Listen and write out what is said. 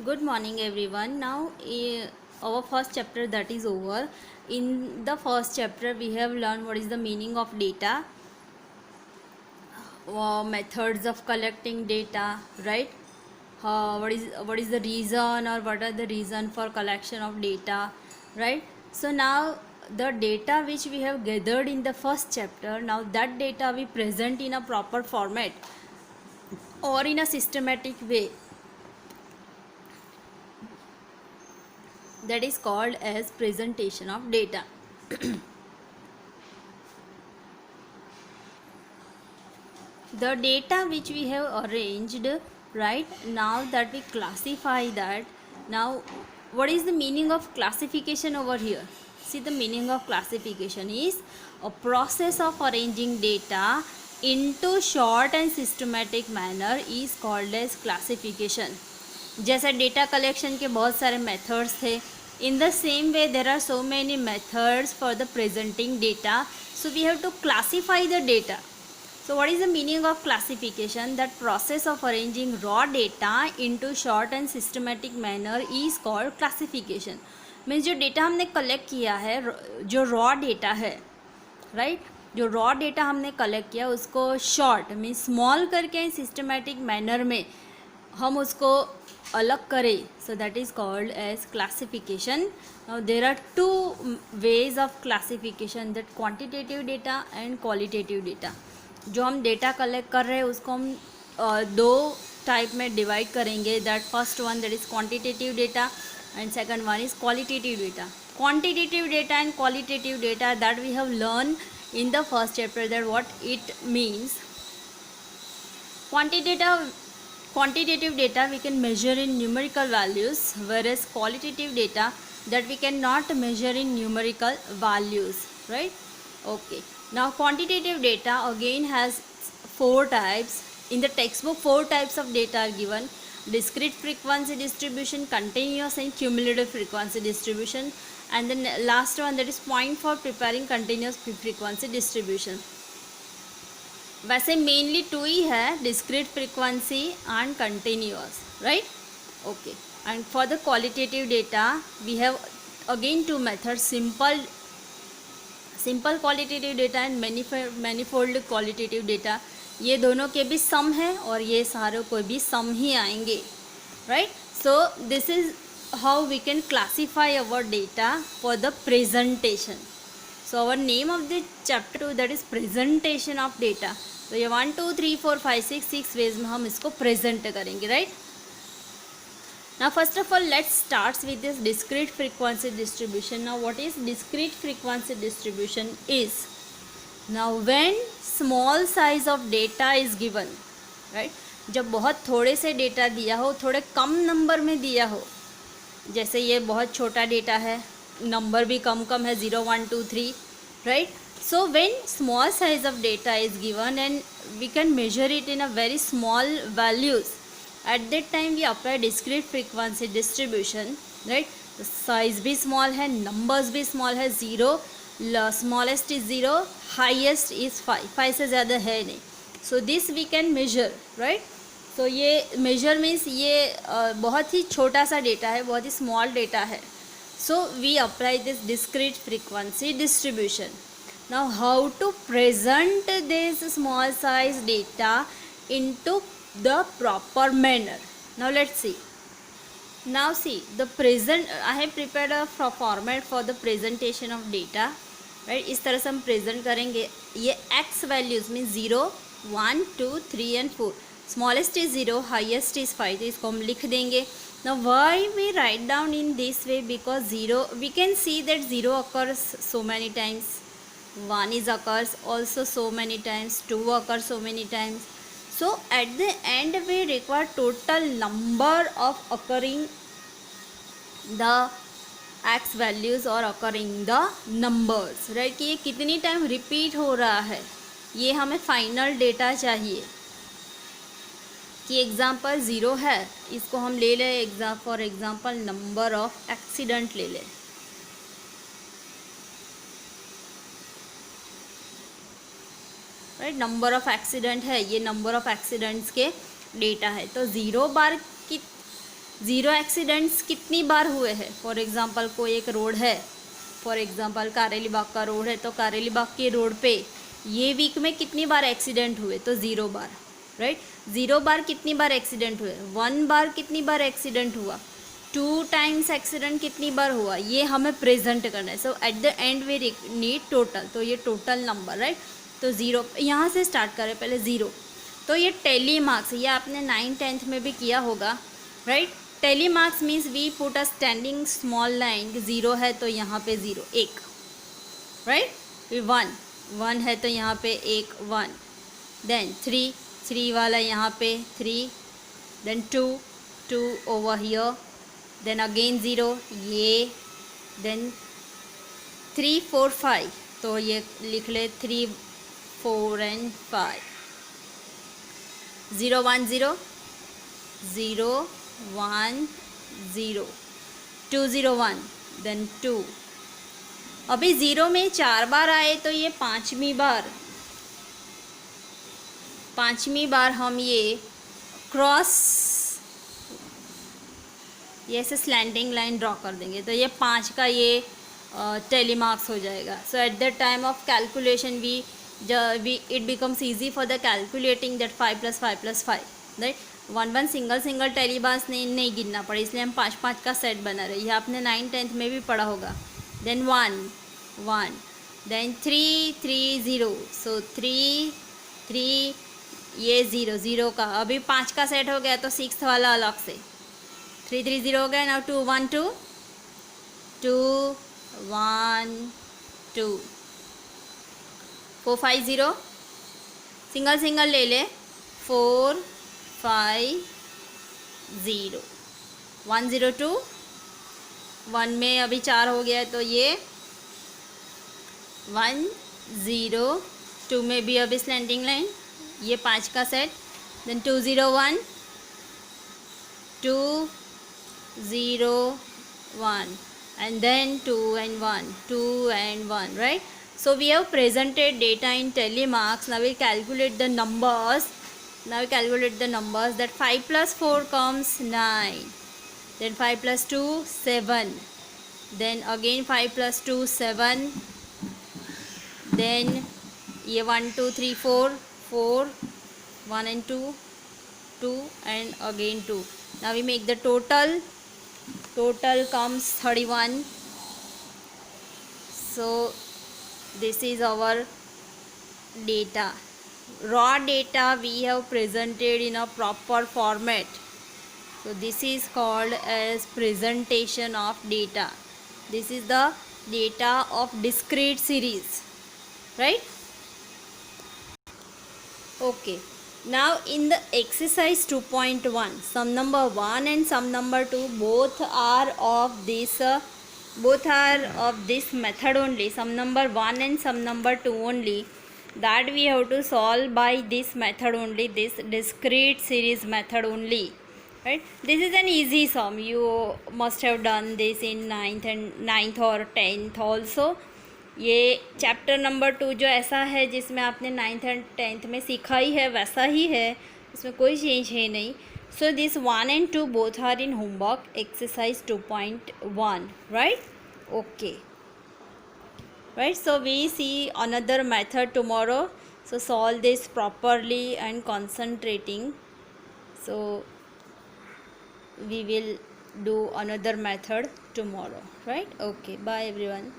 Good morning, everyone. Now, our first chapter that is over. In the first chapter, we have learned what is the meaning of data, methods of collecting data, right? What is the reason or what are the reason for collection of data, right? So now the data which we have gathered in the first chapter, now that data we present in a proper format or in a systematic way, that is called as presentation of data. The data which we have arranged, right, now that we classify that. Now what is the meaning of classification over here? See, the meaning of classification is a process of arranging data into short and systematic manner is called as classification. जैसे data collection के बहुत सारे methods थे, in the same way there are so many methods for the presenting data, so we have to classify the data. So what is the meaning of classification? That process of arranging raw data into short and systematic manner is called classification. Means जो data हमने collect किया है, जो raw data है, right, जो raw data हमने collect किया उसको शॉर्ट मीन्स स्मॉल करके सिस्टमेटिक मैनर में हम उसको अलग करें, so that is called as classification. Now there are two ways of classification, that quantitative data and qualitative data. जो हम डेटा कलेक्ट कर रहे हैं उसको हम दो टाइप में डिवाइड करेंगे. That first one that is quantitative data and second one is qualitative data. Quantitative data and qualitative data that we have learn in the first chapter, that what it means. Quantitative data we can measure in numerical values, whereas qualitative data that we cannot measure in numerical values, right? Okay, now quantitative data again has four types. In the textbook 4 types of data are given: discrete frequency distribution, continuous and cumulative frequency distribution, and then last one that is point for preparing continuous frequency distribution. वैसे mainly 2 ही है, discrete frequency and continuous, right? Okay, and for the qualitative data we have again 2 methods: simple qualitative data and manifold qualitative data. ये दोनों के भी सम है और ये सारों को भी सम ही आएंगे, right? So this is how we can classify our data for the presentation. So our name of the chapter 2 that is presentation of data. So ये 1 2 3 4 5 6 ways में हम इसको present करेंगे, right? Now first of all let's start with this discrete frequency distribution. Now what is discrete frequency distribution is, now when small size of data is given, right? जब बहुत थोड़े से data दिया हो, थोड़े कम नंबर में दिया हो, जैसे ये बहुत छोटा डेटा है, नंबर भी कम कम है 0 1 2 3, right? So when small size of data is given and we can measure it in a very small values, at that time we apply discrete frequency distribution, right? Size भी small है, numbers भी small है, 0 smallest is 0, highest is 5 से ज़्यादा है नहीं. So this we can measure, right? तो ये मेजर मीन्स ये बहुत ही छोटा सा डेटा है, बहुत ही स्मॉल डेटा है. So we apply this discrete frequency distribution. Now how to present this small size data into the proper manner. Now let's see. Now see the present, I have prepared a format for the presentation of data, right? इस तरह से हम present करेंगे. ये x values mean 0 1 2 3 and 4, smallest is 0, highest is 5. तो इसको हम लिख देंगे. Now why we write down in this way? Because 0 we can see that 0 occurs so many times, 1 is occurs also so many times, 2 occurs so many times. So at the end we require total number of occurring the x values or occurring the numbers, right? कि ये कितनी time repeat हो रहा है, ये हमें final data चाहिए. कि एग्जाम्पल 0 है, इसको हम ले लें for example number of accident ले लें, राइट? नंबर ऑफ एक्सीडेंट है, ये नंबर ऑफ एक्सीडेंट्स के डेटा है. तो 0 बार की ज़ीरो एक्सीडेंट्स कितनी बार हुए हैं। फॉर एग्ज़ाम्पल कोई एक रोड है, फॉर एग्ज़ाम्पल कारेली बाग का रोड है, तो कारेली बाग के रोड पे ये वीक में कितनी बार एक्सीडेंट हुए, तो 0 बार, राइट। 0 बार कितनी बार एक्सीडेंट हुए, 1 बार कितनी बार एक्सीडेंट हुआ, 2 टाइम्स एक्सीडेंट कितनी बार हुआ, ये हमें प्रेजेंट करना है। So at the end we need total, तो ये टोटल नंबर, राइट। तो 0 यहाँ से स्टार्ट करें पहले 0। तो ये टेली मार्क्स, ये आपने 9th-10th में भी किया होगा, right. Tally marks means we put a standing small line, 0 है तो यहाँ पे 0 1, राइट। फिर 1 है तो यहाँ पे 1 1, देन 3 वाला यहाँ पे 3, then 2 over here, then again 0 ये, देन 3 4 5, तो ये लिख ले 3 4 and 5, 0 1 0 0 1 0, 2 0 1, देन 2। अभी 0 में 4 बार आए तो ये पांचवी बार हम ये क्रॉस, ये ऐसे स्लैंडिंग लाइन ड्रॉ कर देंगे, तो ये 5 का ये टेली मार्क्स हो जाएगा। So at the time of calculation we it becomes easy for the calculating that 5 + 5 + 5, right. 1 single tally marks नहीं गिनना पड़े, इसलिए हम 5 का सेट बना रहे हैं। ये आपने 9th-10th में भी पढ़ा होगा। देन 1 देन 3 3 0, सो 3 ये 0 का, अभी 5 का सेट हो गया तो 6th वाला अलग से 3 3 0 हो गया। नाउ 2 1 2 2 1 2, 4 5 0, सिंगल ले ले, 4 5 0, 1 0 2, 1 में अभी 4 हो गया तो ये 1 0, 2 में भी अभी स्लैंडिंग लाइन, ये 5 का set, then 2 0 1 2 0 1, and then 2 and 1 2 and 1, right. So we have presented data in telemarks. Now we calculate the numbers. That 5 + 4 comes 9, then 5 + 2 7, then again 5 + 2 7, then ये 1 2 3 4 1 and 2 and again 2. Now we make the total comes 31. So this is our data, raw data we have presented in a proper format. So this is called as presentation of data. This is the data of discrete series, right? Okay, now in the exercise 2.1, sum number 1 and sum number 2 both are of this method only. Sum number 1 and sum number 2 only, that we have to solve by this method only, this discrete series method only, right. This is an easy sum, you must have done this in 9th or 10th also. ये chapter number 2 जो ऐसा है जिसमें आपने 9th and 10th में सीखा ही है वैसा ही है, इसमें कोई चेंज है नहीं. So this 1 and 2 both are in homework exercise 2.1, right. Okay, right, so we see another method tomorrow. So solve this properly and concentrating. So we will do another method tomorrow, right. Okay, bye everyone.